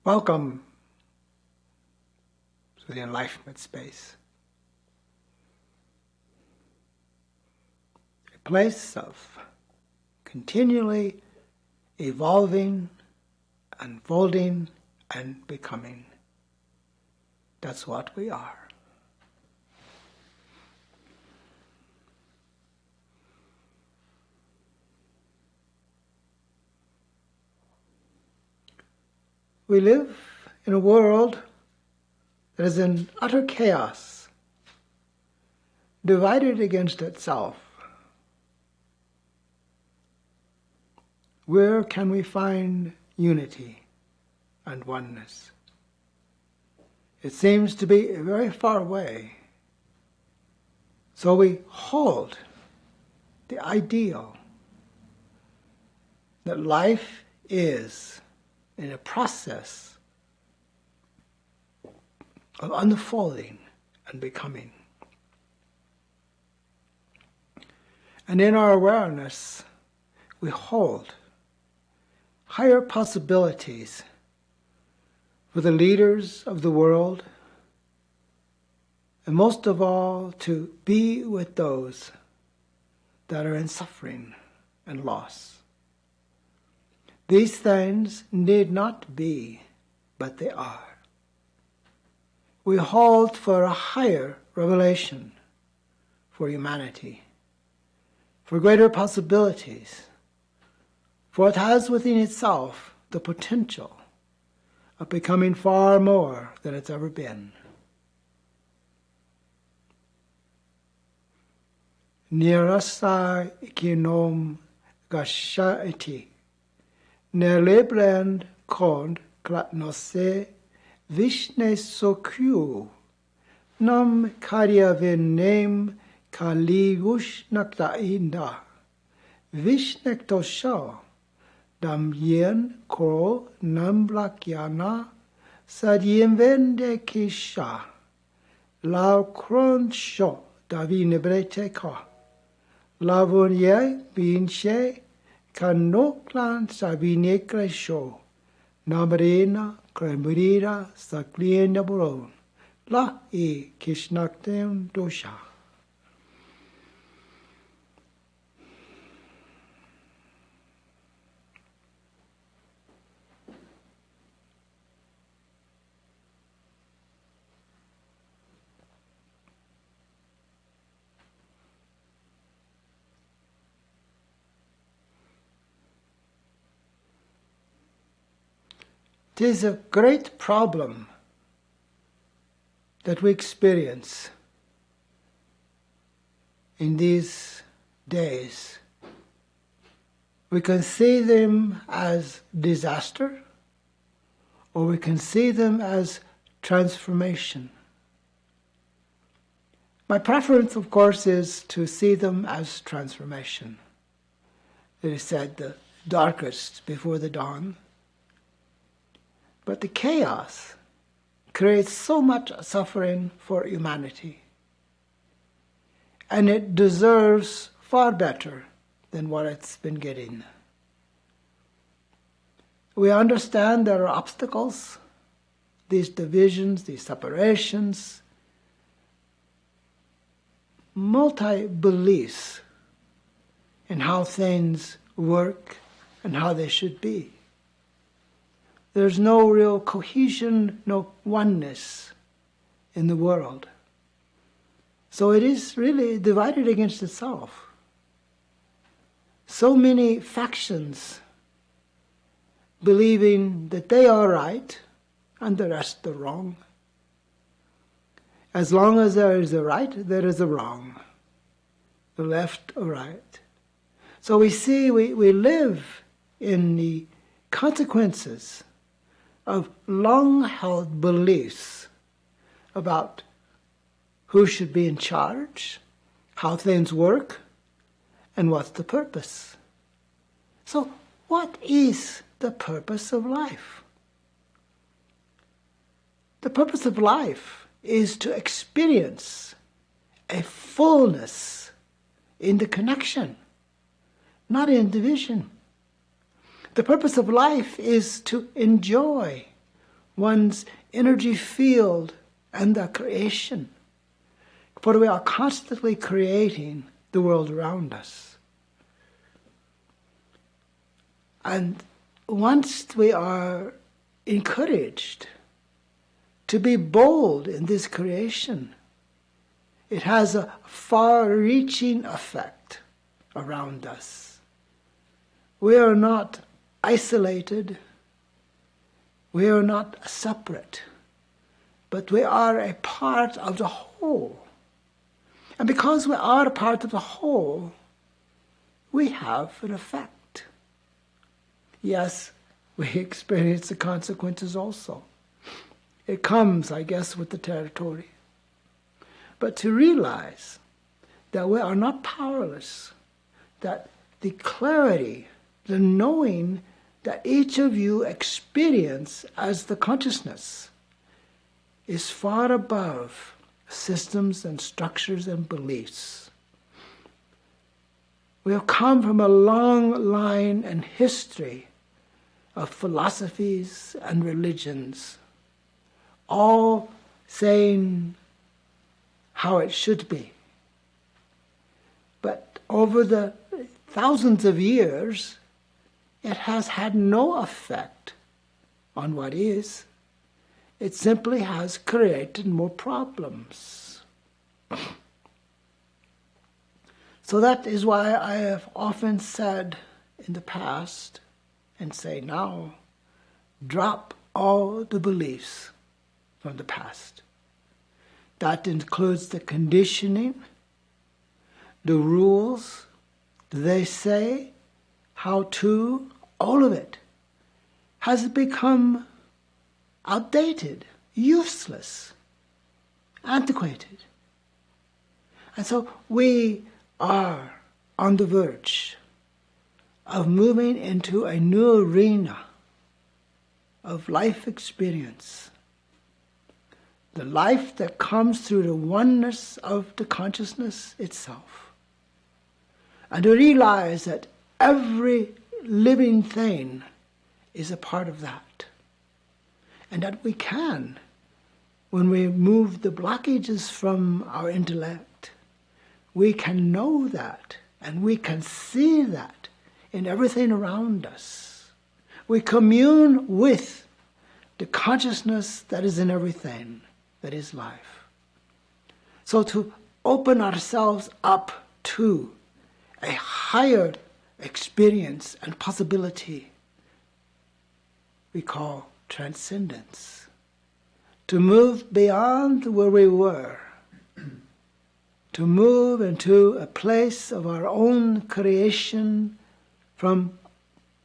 Welcome to the Enlightenment space. A place of continually evolving, unfolding, and becoming. That's what we are. We live in a world that is in utter chaos, divided against itself. Where can we find unity and oneness? It seems to be very far away. So we hold the ideal that life is in a process of unfolding and becoming. And in our awareness, we hold higher possibilities for the leaders of the world, and most of all, to be with those that are in suffering and loss. These things need not be, but they are. We hold for a higher revelation for humanity, for greater possibilities, for it has within itself the potential of becoming far more than it's ever been. Nirasai ikinom gashaiti. Nerlebrand kond klatnose vishne sokyu nam karyavenem kaligush naktainda vishnek tosha dam yen ko nam blakyana sadyem vende kisha lao kron sho davine brete ka lavonye binche Kanoklan sabine kresho, namarena kremurira sakliena boron, la e kishnaktem dosha. It is a great problem that we experience in these days. We can see them as disaster, or we can see them as transformation. My preference, of course, is to see them as transformation. It is said, the darkest before the dawn. But the chaos creates so much suffering for humanity. And it deserves far better than what it's been getting. We understand there are obstacles, these divisions, these separations, multi-beliefs in how things work and how they should be. There's no real cohesion, no oneness in the world. So it is really divided against itself. So many factions believing that they are right and the rest are wrong. As long as there is a right, there is a wrong. The left or right. So we see, we live in the consequences of long-held beliefs about who should be in charge, how things work, and what's the purpose. So what is the purpose of life? The purpose of life is to experience a fullness in the connection, not in division. The purpose of life is to enjoy one's energy field and the creation. For we are constantly creating the world around us. And once we are encouraged to be bold in this creation, it has a far-reaching effect around us. We are not isolated, we are not separate, but we are a part of the whole. And because we are a part of the whole, we have an effect. Yes, we experience the consequences also. It comes, I guess, with the territory. But to realize that we are not powerless, that the clarity, the knowing that each of you experience as the consciousness is far above systems and structures and beliefs. We have come from a long line and history of philosophies and religions, all saying how it should be. But over the thousands of years, it has had no effect on what is. It simply has created more problems. So that is why I have often said in the past, and say now, drop all the beliefs from the past. That includes the conditioning, the rules, they say, how to, all of it has become outdated, useless, antiquated. And so we are on the verge of moving into a new arena of life experience. The life that comes through the oneness of the consciousness itself. And to realize that every living thing is a part of that. And that we can, when we move the blockages from our intellect, we can know that and we can see that in everything around us. We commune with the consciousness that is in everything, that is life. So to open ourselves up to a higher experience and possibility we call transcendence. To move beyond where we were, to move into a place of our own creation from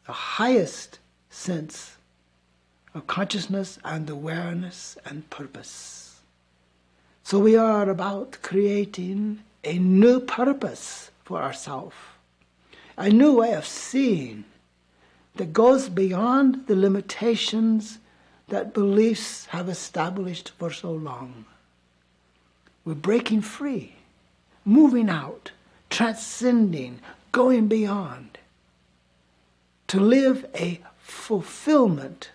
the highest sense of consciousness and awareness and purpose. So we are about creating a new purpose for ourselves, a new way of seeing that goes beyond the limitations that beliefs have established for so long. We're breaking free, moving out, transcending, going beyond, to live a fulfillment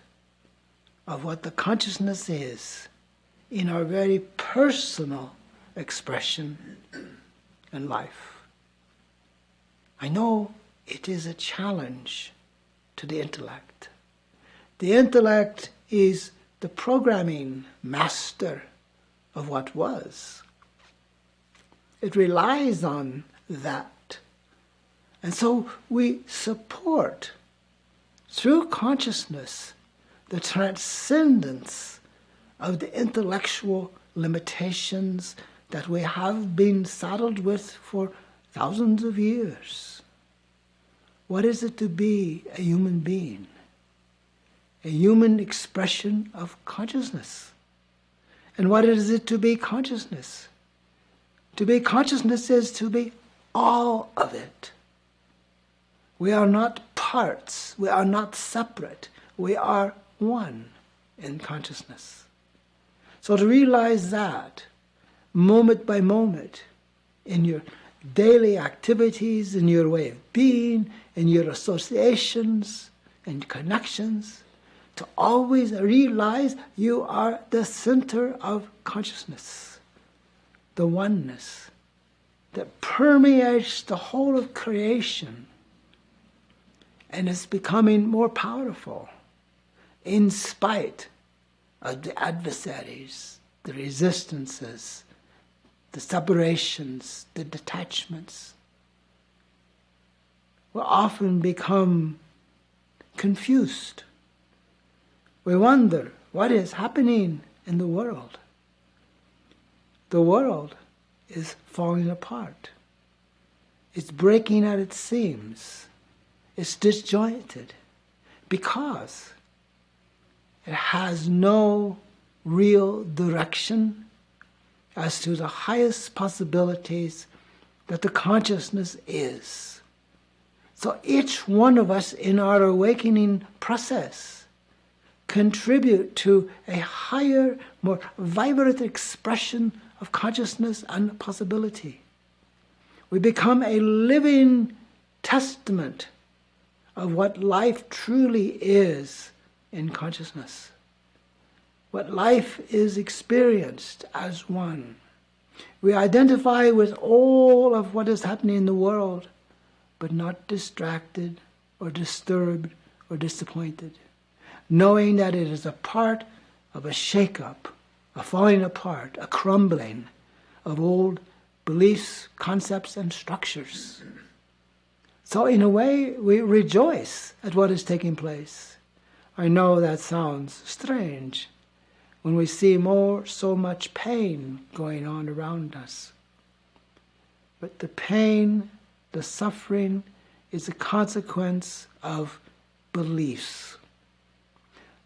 of what the consciousness is in our very personal expression and life. I know it is a challenge to the intellect. The intellect is the programming master of what was. It relies on that. And so we support, through consciousness, the transcendence of the intellectual limitations that we have been saddled with for thousands of years. What is it to be a human being? A human expression of consciousness. And what is it to be consciousness? To be consciousness is to be all of it. We are not parts, we are not separate, we are one in consciousness. So to realize that, moment by moment, in your daily activities, in your way of being, in your associations and connections, to always realize you are the center of consciousness, the oneness that permeates the whole of creation and is becoming more powerful in spite of the adversaries, the resistances, the separations, the detachments. We often become confused. We wonder what is happening in the world. The world is falling apart. It's breaking at its seams. It's disjointed because it has no real direction as to the highest possibilities that the consciousness is. So each one of us in our awakening process contribute to a higher, more vibrant expression of consciousness and possibility. We become a living testament of what life truly is in consciousness. What life is experienced as one. We identify with all of what is happening in the world, but not distracted or disturbed or disappointed, knowing that it is a part of a shake-up, a falling apart, a crumbling of old beliefs, concepts, and structures. So in a way, we rejoice at what is taking place. I know that sounds strange when we see so much pain going on around us. But the pain, the suffering, is a consequence of beliefs.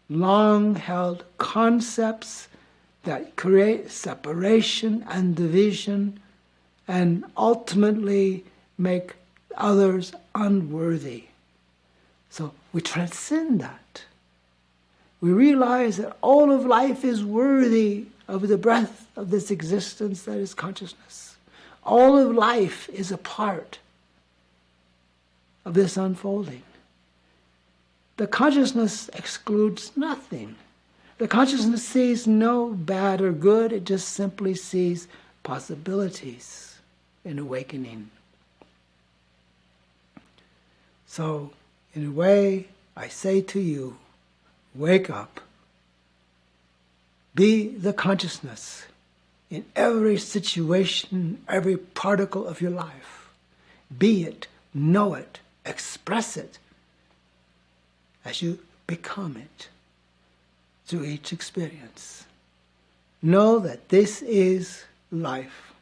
Long-held concepts that create separation and division and ultimately make others unworthy. So we transcend that. We realize that all of life is worthy of the breath of this existence that is consciousness. All of life is a part of this unfolding. The consciousness excludes nothing. The consciousness sees no bad or good, it just simply sees possibilities in awakening. So, in a way, I say to you, wake up. Be the consciousness in every situation, every particle of your life. Be it, know it, express it as you become it through each experience. Know that this is life.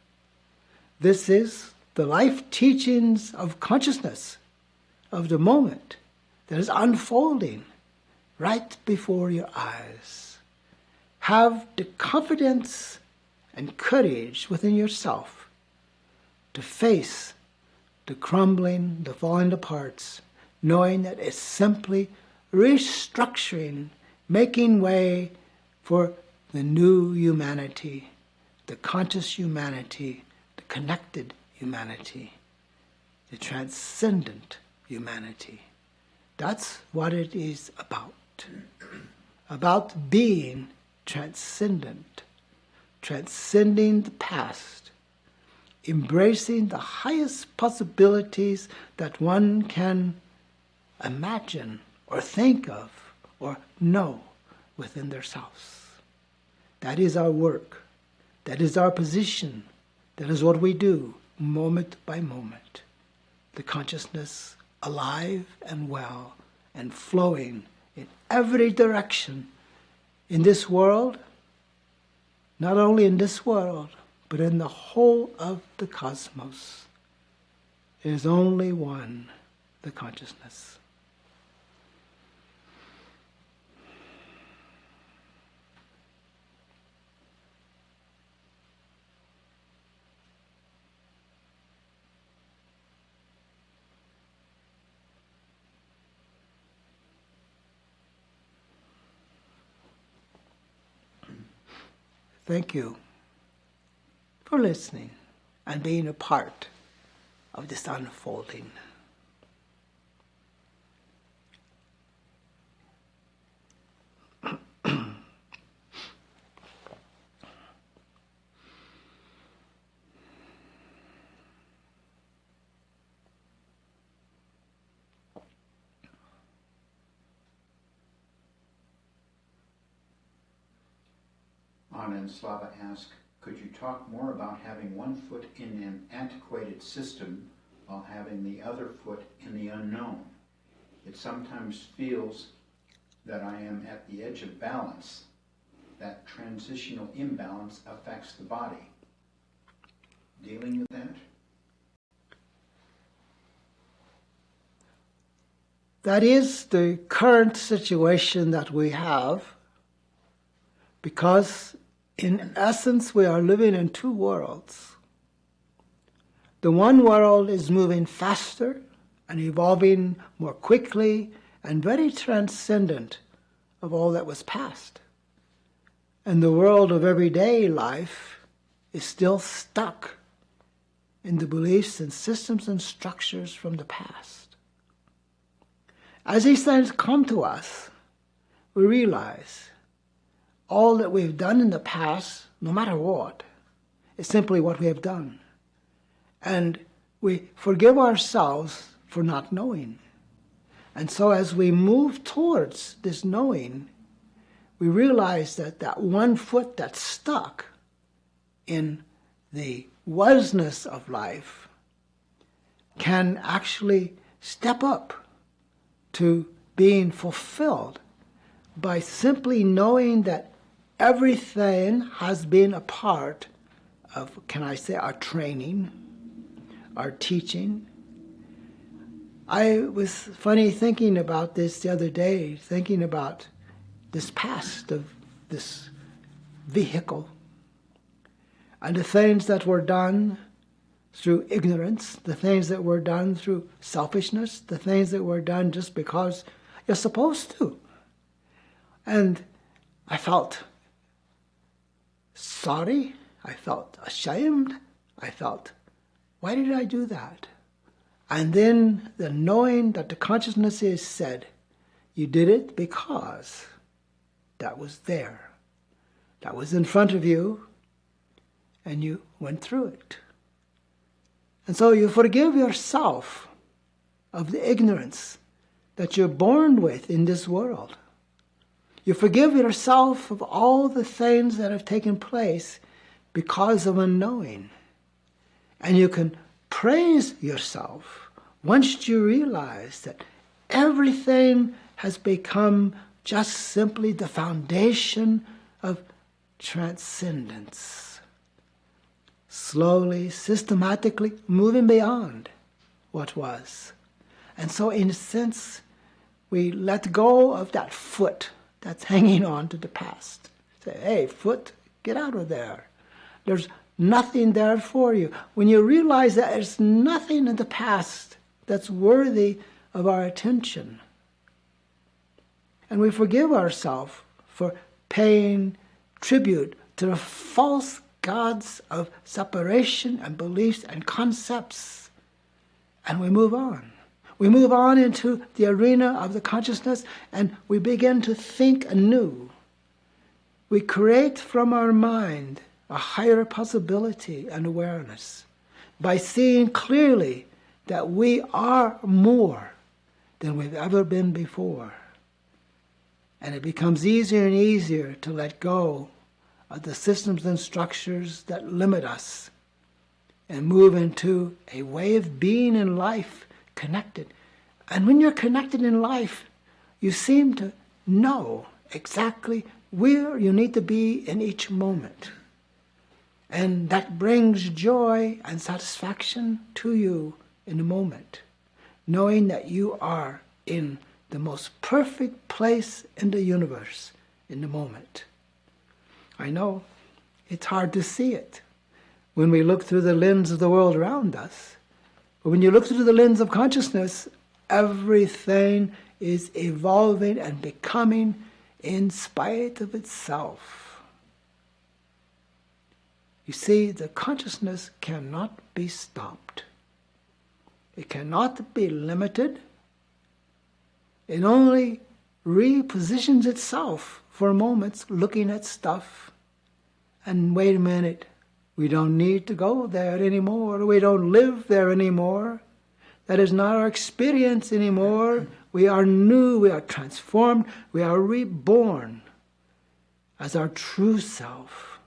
This is the life teachings of consciousness, of the moment that is unfolding right before your eyes. Have the confidence and courage within yourself to face the crumbling, the falling apart, knowing that it's simply restructuring, making way for the new humanity, the conscious humanity, the connected humanity, the transcendent humanity. That's what it is about being transcendent, transcending the past, embracing the highest possibilities that one can imagine or think of or know within themselves. That is our work. That is our position. That is what we do, moment by moment. The consciousness alive and well and flowing in every direction in this world, not only in this world, but in the whole of the cosmos. There is only one, the consciousness. Thank you for listening and being a part of this unfolding. Slava asks, could you talk more about having one foot in an antiquated system while having the other foot in the unknown? It sometimes feels that I am at the edge of balance. That transitional imbalance affects the body. Dealing with that? That is the current situation that we have, because in essence we are living in two worlds. The one world is moving faster and evolving more quickly and very transcendent of all that was past. And the world of everyday life is still stuck in the beliefs and systems and structures from the past. As these things come to us, we realize all that we've done in the past, no matter what, is simply what we have done. And we forgive ourselves for not knowing. And so as we move towards this knowing, we realize that that one foot that's stuck in the wasnness of life can actually step up to being fulfilled by simply knowing that everything has been a part of, can I say, our training, our teaching. I was funny thinking about this the other day, thinking about this past of this vehicle and the things that were done through ignorance, the things that were done through selfishness, the things that were done just because you're supposed to. And I felt sorry, I felt ashamed, I felt, why did I do that? And then the knowing that the consciousness is said, you did it because that was there. That was in front of you, and you went through it. And so you forgive yourself of the ignorance that you're born with in this world. You forgive yourself of all the things that have taken place because of unknowing. And you can praise yourself once you realize that everything has become just simply the foundation of transcendence. Slowly, systematically moving beyond what was. And so in a sense, we let go of that foot that's hanging on to the past. Say, hey, foot, get out of there. There's nothing there for you. When you realize that there's nothing in the past that's worthy of our attention, and we forgive ourselves for paying tribute to the false gods of separation and beliefs and concepts, and we move on. We move on into the arena of the consciousness, and we begin to think anew. We create from our mind a higher possibility and awareness by seeing clearly that we are more than we've ever been before. And it becomes easier and easier to let go of the systems and structures that limit us and move into a way of being in life connected. And when you're connected in life, you seem to know exactly where you need to be in each moment. And that brings joy and satisfaction to you in the moment, knowing that you are in the most perfect place in the universe in the moment. I know it's hard to see it when we look through the lens of the world around us. But when you look through the lens of consciousness, everything is evolving and becoming in spite of itself. You see, the consciousness cannot be stopped. It cannot be limited. It only repositions itself for moments, looking at stuff. And wait a minute, we don't need to go there anymore. We don't live there anymore. That is not our experience anymore. We are new, we are transformed, we are reborn as our true self.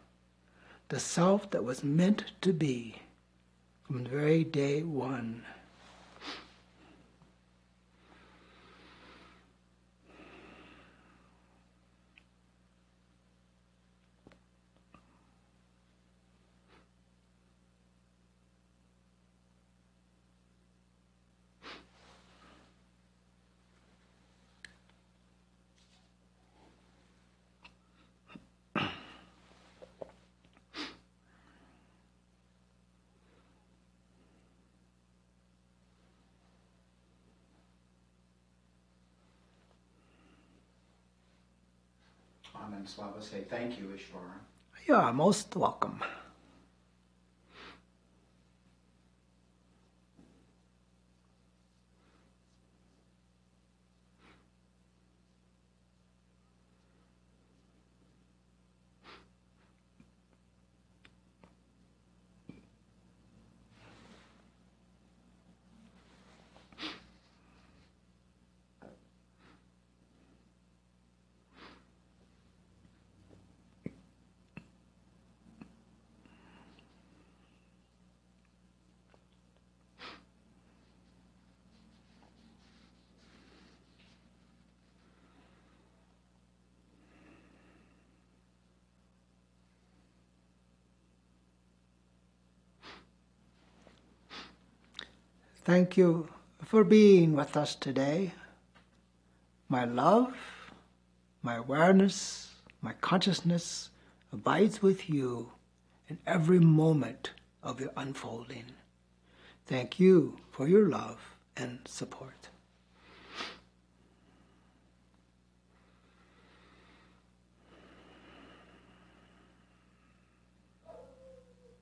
the self that was meant to be from the very day one. And Slava say thank you, Ishvara. You are most welcome. Thank you for being with us today. My love, my awareness, my consciousness abides with you in every moment of your unfolding. Thank you for your love and support.